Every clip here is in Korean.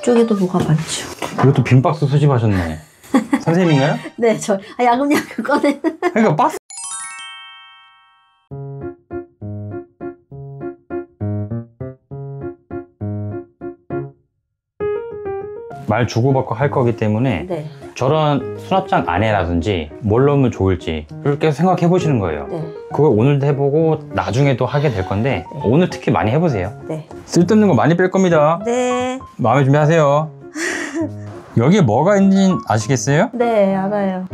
저쪽에도 뭐가 많죠. 이것도 빈 박스 수집하셨네. 선생님인가요? 네, 저 야금야금 꺼내. 그러니까 박스. 말 주고받고 할 거기 때문에 네. 저런 수납장 안에라든지 뭘 넣으면 좋을지 이렇게 생각해 보시는 거예요. 네. 그걸 오늘도 해보고 나중에도 하게 될 건데 네. 오늘 특히 많이 해보세요. 네. 쓸데없는 거 많이 뺄 겁니다. 네. 마음의 준비하세요. 여기에 뭐가 있는지 아시겠어요? 네, 알아요.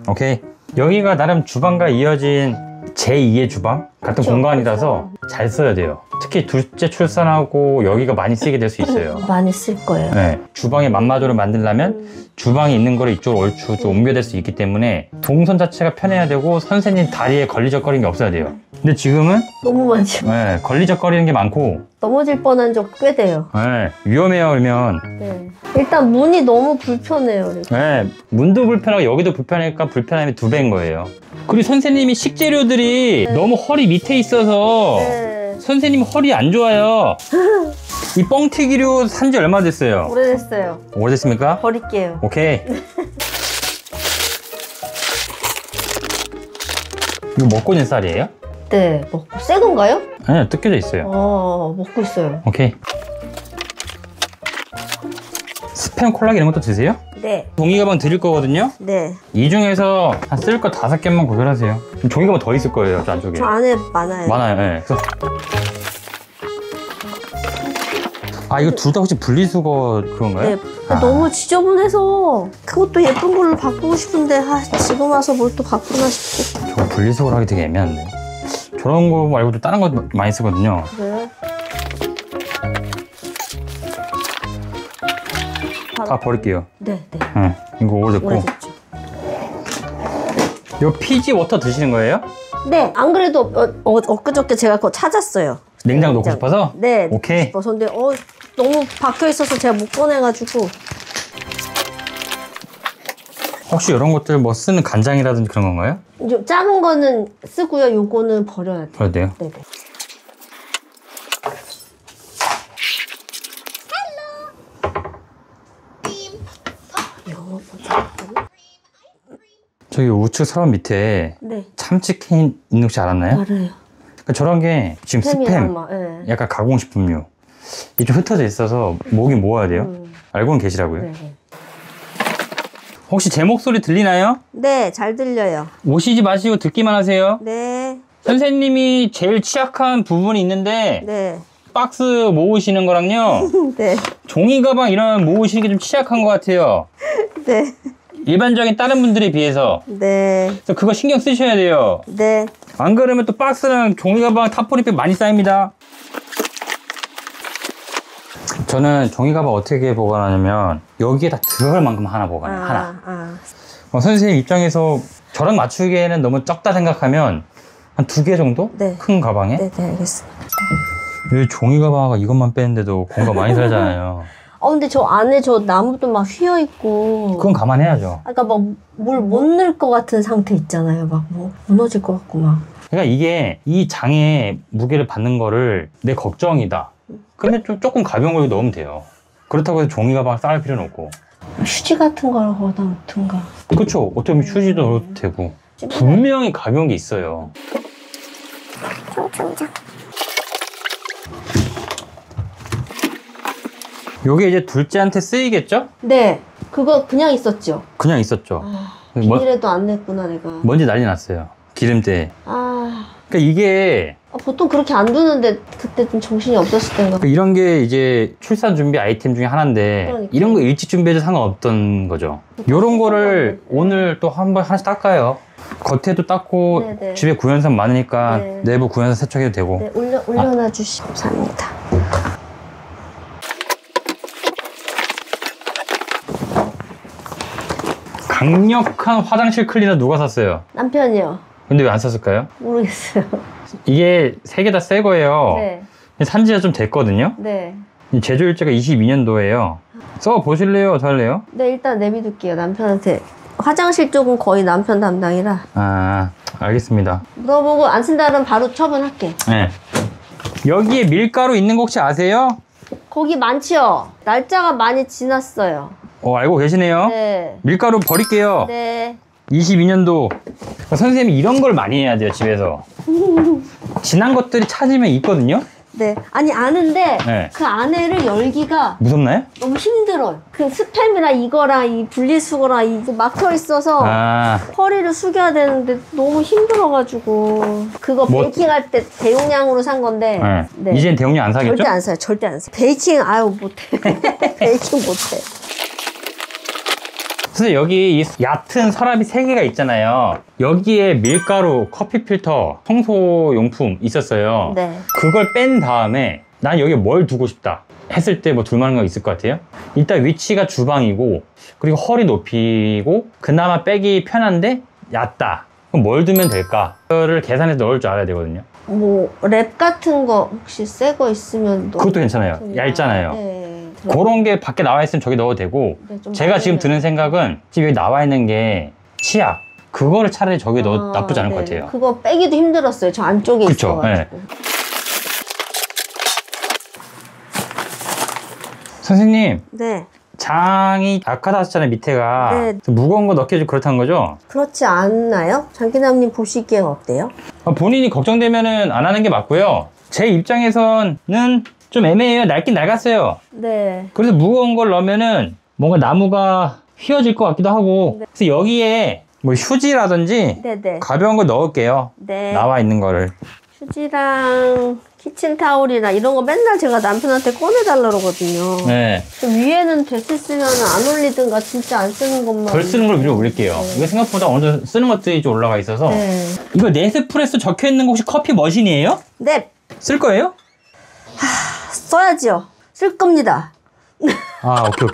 오케이. 여기가 나름 주방과 이어진 제2의 주방 같은 그쵸, 공간이라서 잘 써야 돼요. 특히 둘째 출산하고 여기가 많이 쓰게 될 수 있어요. 많이 쓸 거예요. 네, 주방의 만마저를 만들려면 주방에 있는 거를 이쪽으로 얼추 좀 옮겨댈 수 있기 때문에 동선 자체가 편해야 되고 선생님 다리에 걸리적거리는 게 없어야 돼요. 근데 지금은 너무 많죠. 네, 걸리적거리는 게 많고 넘어질 뻔한 적 꽤 돼요. 네, 위험해요. 그러면 네. 일단 문이 너무 불편해요. 이렇게. 네, 문도 불편하고 여기도 불편하니까 불편함이 2배인 거예요. 그리고 선생님이 식재료들이 너무 허리 밑에 있어서 네. 선생님 허리 안 좋아요. 이 뻥튀기류 산지 얼마 됐어요? 오래됐어요. 오래됐습니까? 버릴게요. 오케이. 이거 먹고 있는 쌀이에요? 네. 먹고 새 건가요? 아니요, 뜯겨져 있어요. 먹고 있어요. 오케이. 스팸 콜라겐 이런 것도 드세요? 네. 종이 가방 드릴 거거든요? 네. 이 중에서 한 쓸 거 5개만 고르세요. 종이 가방 더 있을 거예요, 저 안쪽에. 저 안에 많아요. 많아요, 네. 그래서... 아, 이거 둘 다 혹시 분리수거 그건가요? 네. 너무 지저분해서 그것도 예쁜 걸로 바꾸고 싶은데 지금 와서 뭘 또 바꾸나 싶고. 저거 분리수거를 하기 되게 애매한데. 저런 거 말고도 다른 거 많이 쓰거든요. 그래요? 다 버릴게요. 네, 네. 응, 이거 오래됐고. 오래됐죠. 이거 피지 워터 드시는 거예요? 네. 안 그래도 엊그저께 제가 그거 찾았어요. 냉장 놓고 싶어서? 네. 오케이. 싶어서. 근데 너무 박혀 있어서 제가 못 꺼내가지고. 혹시 이런 것들 뭐 쓰는 간장이라든지 그런 건가요? 좀 작은 거는 쓰고요. 요거는 버려야 돼요. 그래야 돼요? 네네. 저기 우측 서랍 밑에 네. 참치캔 있는 거 혹시 알았나요? 알아요. 그러니까 저런 게 지금 스팸, 네. 약간 가공식품류 이게 좀 흩어져 있어서 모으긴 모아야 돼요. 알고는 계시라고요. 네. 혹시 제 목소리 들리나요? 네, 잘 들려요. 오시지 마시고 듣기만 하세요. 네. 선생님이 제일 취약한 부분이 있는데 네. 박스 모으시는 거랑요 네. 종이 가방 이런 모으시는 게 좀 취약한 것 같아요. 네. 일반적인 다른 분들에 비해서. 네. 그래서 그거 신경 쓰셔야 돼요. 네. 안 그러면 또 박스랑 종이 가방 타포리백 많이 쌓입니다. 저는 종이 가방 어떻게 보관하냐면 여기에다 들어갈 만큼 하나 보관해요. 하나. 선생님 입장에서 저랑 맞추기에는 너무 적다 생각하면 한 2개 정도? 네. 큰 가방에? 네, 알겠습니다. 이 종이 가방 이것만 빼는데도 공간 많이 살잖아요. 근데 저 안에 저 나무도 막 휘어있고. 그건 감안해야죠. 아까 막 뭘 못 넣을 것 같은 상태 있잖아요. 막 뭐 무너질 것 같고 막. 그러니까 이게 이 장의 무게를 받는 거를 내 걱정이다. 그러면 좀 조금 가벼운 걸 넣으면 돼요. 그렇다고 해서 종이 가방 쌓을 필요는 없고. 휴지 같은 걸 거다 놓든가. 그렇죠. 어떻게 보면 휴지도 넣어도 되고. 분명히 가벼운 게 있어요. 요게 이제 둘째한테 쓰이겠죠? 네. 그거 그냥 있었죠? 그냥 있었죠. 비닐에도 안 냈구나 내가. 먼지 난리 났어요. 기름때. 그러니까 이게 보통 그렇게 안 두는데 그때 좀 정신이 없었을 때인가. 그러니까 이런 게 이제 출산 준비 아이템 중에 하나인데 그러니까. 이런 거 일찍 준비해도 상관없던 거죠. 이런 거를 오늘 또 한 번 하나씩 닦아요. 겉에도 닦고 네네. 집에 구연산 많으니까 네. 내부 구연산 세척해도 되고. 네, 올려놔 주시면 감사합니다. 강력한 화장실 클리너 누가 샀어요? 남편이요. 근데 왜 안 샀을까요? 모르겠어요. 이게 3개 다 새 거예요. 네. 산지가 좀 됐거든요. 네. 제조일자가 22년도예요. 써보실래요? 어떡할래요? 네, 일단 내비둘게요. 남편한테. 화장실 쪽은 거의 남편 담당이라. 아, 알겠습니다. 물어보고 안 쓴다면 바로 처분할게. 네. 여기에 밀가루 있는 거 혹시 아세요? 거기 많지요? 날짜가 많이 지났어요. 알고 계시네요. 네. 밀가루 버릴게요. 네. 22년도. 선생님이 이런 걸 많이 해야 돼요, 집에서. 지난 것들이 찾으면 있거든요? 네. 아니, 아는데, 네. 그 안에를 열기가 무섭나요? 너무 힘들어요. 그 스팸이랑 이거랑 이 분리수거랑 이거 막혀 있어서 아, 허리를 숙여야 되는데 너무 힘들어가지고. 그거 뭐- 베이킹할 때 대용량으로 산 건데. 네. 네. 이젠 대용량 안 사겠죠? 절대 안 사요. 절대 안 사요. 베이킹, 아유, 못해. 베이킹 못해. 선생님, 여기 이 얕은 서랍이 3개가 있잖아요. 여기에 밀가루, 커피 필터, 청소용품 있었어요. 네. 그걸 뺀 다음에 난 여기에 뭘 두고 싶다 했을 때 뭐 둘만한 거 있을 것 같아요? 일단 위치가 주방이고, 그리고 허리 높이고, 그나마 빼기 편한데 얕다. 그럼 뭘 두면 될까? 그거를 계산해서 넣을 줄 알아야 되거든요. 뭐, 랩 같은 거 혹시 새 거 있으면 넣어. 그것도 괜찮아요. 얇잖아요. 네. 그런 게 밖에 나와 있으면 저기 넣어도 되고, 네, 좀 제가 지금 많이 드는 생각은 지금 여기 나와 있는 게 치약, 그거를 차라리 저기 넣어도 아, 나쁘지 않을 것 네. 같아요. 그거 빼기도 힘들었어요. 저 안쪽에 그쵸, 있어가지고. 선생님, 네. 장이 약하다 하셨잖아요, 밑에가. 네. 무거운 거 넣기 좀 그렇다는 거죠? 그렇지 않나요? 장기남님 보시기엔 어때요? 본인이 걱정되면은 안 하는 게 맞고요. 제 입장에서는 좀 애매해요. 낡긴 낡았어요. 네. 그래서 무거운 걸 넣으면은 뭔가 나무가 휘어질 것 같기도 하고. 그래서 여기에 뭐 휴지라든지 네네. 가벼운 거 넣을게요. 네. 나와 있는 거를. 휴지랑 키친타올이나 이런 거 맨날 제가 남편한테 꺼내달라 그러거든요. 네. 그 위에는 됐을 쓰면 안 올리든가 진짜 안 쓰는 것만. 덜 쓰는 걸 위로 올릴게요. 이게 생각보다 어느 정도 쓰는 것들이 좀 올라가 있어서. 네. 이거 네스프레소 적혀 있는 거 혹시 커피 머신이에요? 네. 쓸 거예요? 써야지요. 쓸 겁니다. 아, 오케이.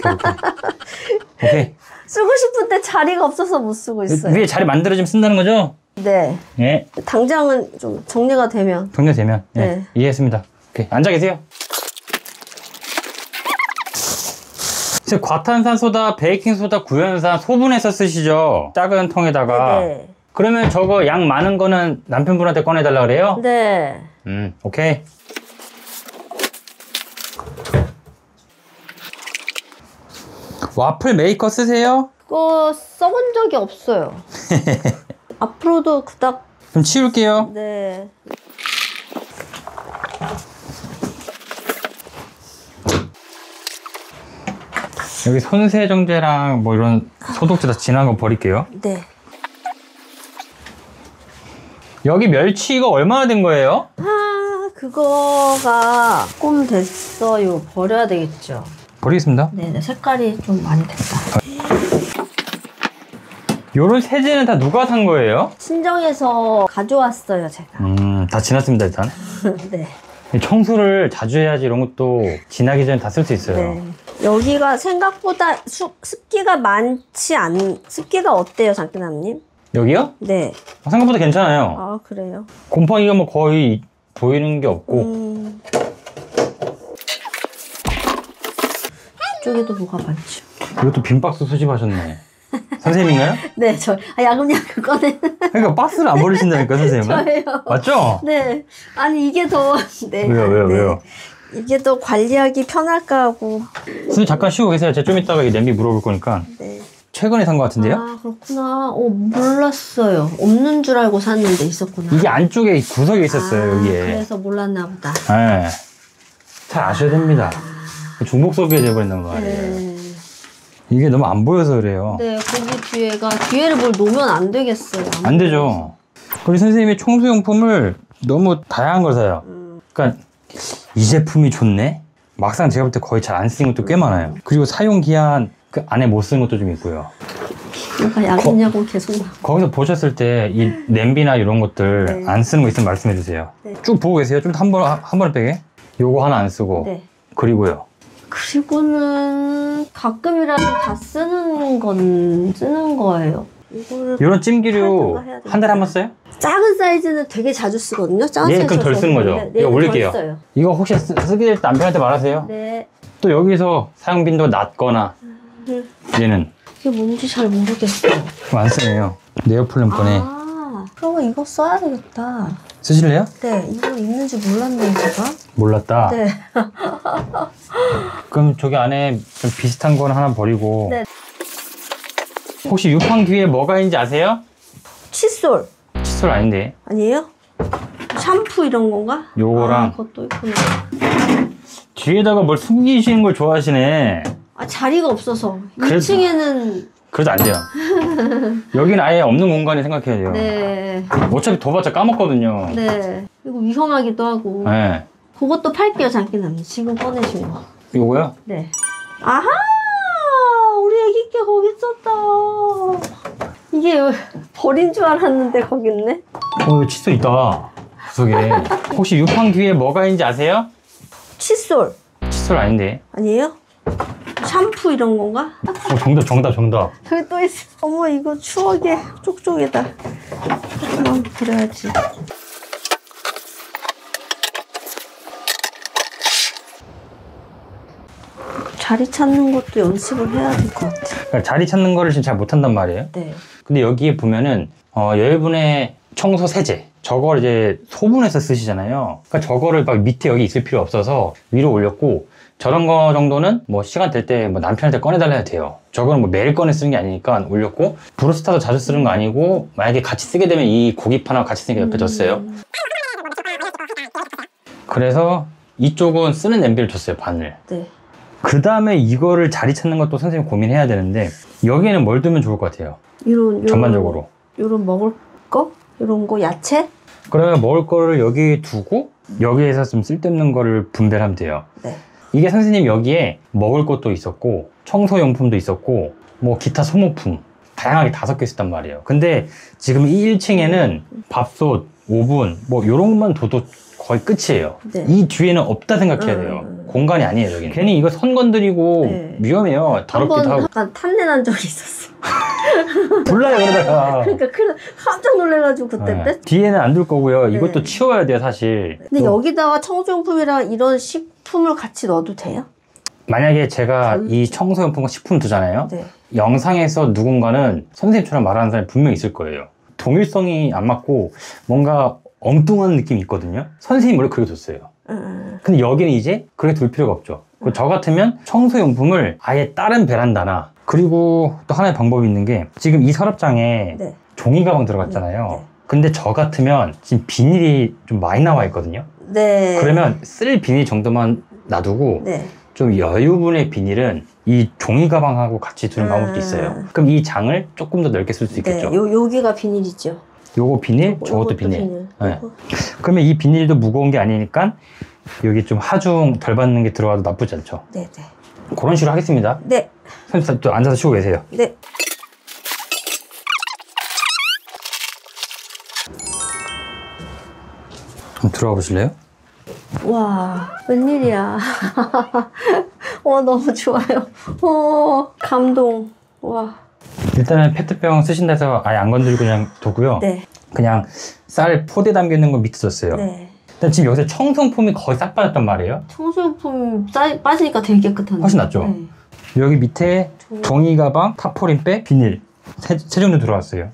오케이. 쓰고 싶은데 자리가 없어서 못 쓰고 있어요. 위에 자리 만들어지면 쓴다는 거죠? 네. 예. 당장은 좀 정리가 되면. 정리되면. 예. 네. 이해했습니다. 오케이. 앉아 계세요. 과탄산소다, 베이킹소다, 구연산 소분해서 쓰시죠? 작은 통에다가. 네. 그러면 저거 양 많은 거는 남편분한테 꺼내달라 그래요? 네. 오케이. 와플 메이커 쓰세요? 그거 써본 적이 없어요. 앞으로도 그닥. 좀 치울게요. 네. 여기 손세정제랑 뭐 이런 소독제 다 진한 거 버릴게요. 네. 여기 멸치 이거 얼마나 된 거예요? 아, 그거가 조금 됐어요. 버려야 되겠죠. 버리겠습니다. 네네, 색깔이 좀 많이 됐다. 요런 세제는 다 누가 산 거예요? 친정에서 가져왔어요, 제가. 다 지났습니다, 일단. 네. 청소를 자주 해야지 이런 것도 지나기 전에 다 쓸 수 있어요. 네. 여기가 생각보다 습기가 많지 습기가 어때요, 장기남님? 여기요? 네. 생각보다 괜찮아요. 아, 그래요? 곰팡이가 뭐 거의 보이는 게 없고. 이쪽에도 뭐가 많죠. 이것도 빈 박스 수집하셨네. 선생님인가요? 네, 야금야금 꺼내. 그러니까 박스를 안 버리신다니까, 선생님은. 저예요. 맞죠? 네. 아니, 이게 더. 네. 왜요? 이게 더 관리하기 편할까 하고. 선생님 잠깐 쉬고 계세요. 제가 좀 이따가 이 냄비 물어볼 거니까. 네. 최근에 산 것 같은데요? 아, 그렇구나. 몰랐어요. 없는 줄 알고 샀는데 있었구나. 이게 안쪽에 구석에 있었어요, 여기에. 그래서 몰랐나 보다. 네. 잘 아셔야 됩니다. 중복소비가 돼버린단 말이에요. 네. 이게 너무 안 보여서 그래요. 네, 거기 뒤에를 뭘 놓으면 안 되겠어요. 안 되죠. 우리 선생님이 청소용품을 너무 다양한 걸 사요. 그러니까 이 제품이 좋네? 막상 제가 볼 때 거의 잘 안 쓰는 것도 꽤 많아요. 그리고 사용 기한 그 안에 못 쓰는 것도 좀 있고요. 뭐가 약이냐고 계속 나. 거기서 보셨을 때 이 냄비나 이런 것들 네. 안 쓰는 거 있으면 말씀해 주세요. 네. 쭉 보고 계세요. 좀 한 번에 빼게. 요거 하나 안 쓰고. 네. 그리고요. 그리고는 가끔이라도 다 쓰는 거예요. 이거를 이런 찜기류 팔든가 해야 한 달에 한 번 써요? 작은 사이즈는 되게 자주 쓰거든요. 작은 예, 사이즈 그럼 덜 쓰는 거죠. 네, 이거 올릴게요. 덜 써요. 이거 혹시 쓰게 될 때 남편한테 말하세요? 네. 또 여기서 사용 빈도가 낮거나 얘는 이게 뭔지 잘 모르겠어요. 안 쓰네요. 네오플램 꺼내. 그럼 이거 써야 되겠다. 쓰실래요? 네, 이거 있는지 몰랐네요, 제가. 몰랐다. 네. 그럼 저기 안에 좀 비슷한 건 하나 버리고. 네. 혹시 유팡 뒤에 뭐가 있는지 아세요? 칫솔. 칫솔 아닌데. 아니에요? 샴푸 이런 건가? 요거랑. 아, 그것도 있구나. 뒤에다가 뭘 숨기시는 걸 좋아하시네. 아, 자리가 없어서. 그래도- 2층에는. 그래도 안 돼요. 여기는 아예 없는 공간이 생각해야 돼요. 네. 어차피 둬봤자 까먹거든요. 네. 이거 위험하기도 하고. 네. 그것도 팔게요, 장기남님. 지금 꺼내신 거. 요거요? 네. 아하! 우리 애기 게 거기 있었다. 이게 버린 줄 알았는데 거기 있네. 여기 칫솔 있다. 구석에. 혹시 유팡 뒤에 뭐가 있는지 아세요? 칫솔. 칫솔 아닌데. 아니에요? 샴푸 이런 건가? 정답. 저기 또 있어. 어머, 이거 추억의 쪽쪽이다. 조금만 그래야지. 자리 찾는 것도 연습을 해야 될 것 같아. 그러니까 자리 찾는 거를 지금 잘 못한단 말이에요. 네. 근데 여기에 보면은 여러분의 청소 세제 저걸 이제 소분해서 쓰시잖아요. 그러니까 저거를 막 밑에 여기 있을 필요 없어서 위로 올렸고, 저런 거 정도는 뭐 시간 될 때 뭐 남편한테 꺼내달라 해도 돼요. 저거는 뭐 매일 꺼내 쓰는 게 아니니까 올렸고, 브루스타도 자주 쓰는 거 아니고, 만약에 같이 쓰게 되면 이 고깃판하고 같이 쓰니까 옆에 뒀어요. 그래서 이쪽은 쓰는 냄비를 줬어요, 반을. 네. 그 다음에 이거를 자리 찾는 것도 선생님 고민해야 되는데, 여기에는 뭘 두면 좋을 것 같아요? 전반적으로. 요런 먹을 거? 요런 거 야채? 그러면 먹을 거를 여기 두고 여기에서 좀 쓸데없는 거를 분배하면 돼요. 네. 이게 선생님 여기에 먹을 것도 있었고 청소용품도 있었고 뭐 기타 소모품 다양하게 5개 있었단 말이에요. 근데 지금 이 1층에는 밥솥, 오븐 뭐 이런 것만 둬도 거의 끝이에요. 네. 이 뒤에는 없다 생각해야 돼요. 공간이 아니에요, 여기는. 괜히 이거 선 건드리고 네. 위험해요. 더럽기도 한번 하고. 약간 탐내 난 적이 있었어. 불나요, 그러다가. 그러니까 깜짝 놀래가지고 그때 네. 때. 뒤에는 안 둘 거고요. 네. 이것도 치워야 돼요, 사실. 근데 또 여기다가 청소용품이랑 이런 식품을 같이 넣어도 돼요? 만약에 제가 이 청소용품과 식품 두잖아요. 네. 영상에서 누군가는 선생님처럼 말하는 사람이 분명히 있을 거예요. 동일성이 안 맞고 뭔가 엉뚱한 느낌이 있거든요. 선생님이 원래 그렇게 뒀어요. 근데 여기는 이제 그렇게 둘 필요가 없죠. 그리고 저 같으면 청소용품을 아예 다른 베란다나, 그리고 또 하나의 방법이 있는 게, 지금 이 서랍장에 네. 종이 가방 들어갔잖아요. 네. 근데 저 같으면 지금 비닐이 좀 많이 나와 있거든요. 네. 그러면 쓸 비닐 정도만 놔두고 네. 좀 여유분의 비닐은 이 종이 가방하고 같이 두는 방법도 있어요. 그럼 이 장을 조금 더 넓게 쓸 수 있겠죠. 네. 여기가 비닐이죠. 요거 비닐, 요것도 저것도 비닐. 네. 요거. 그러면 이 비닐도 무거운 게 아니니까 여기 좀 하중 덜 받는 게 들어가도 나쁘지 않죠. 네. 네. 그런 식으로 하겠습니다. 네. 선생님 또 앉아서 쉬고 계세요. 네. 한번 들어가 보실래요? 와, 웬일이야. 너무 좋아요. 감동. 와. 일단은 페트병 쓰신다 해서 아예 안 건드리고 그냥 두고요. 네. 그냥 쌀 포대 담겨 있는 거 밑에 뒀어요. 네. 일단 지금 여기서 청소용품이 거의 싹 빠졌단 말이에요. 청소용품 빠지니까 되게 깨끗한데. 훨씬 낫죠? 네. 여기 밑에 종이 가방, 타포린백, 비닐 세 종류 들어왔어요.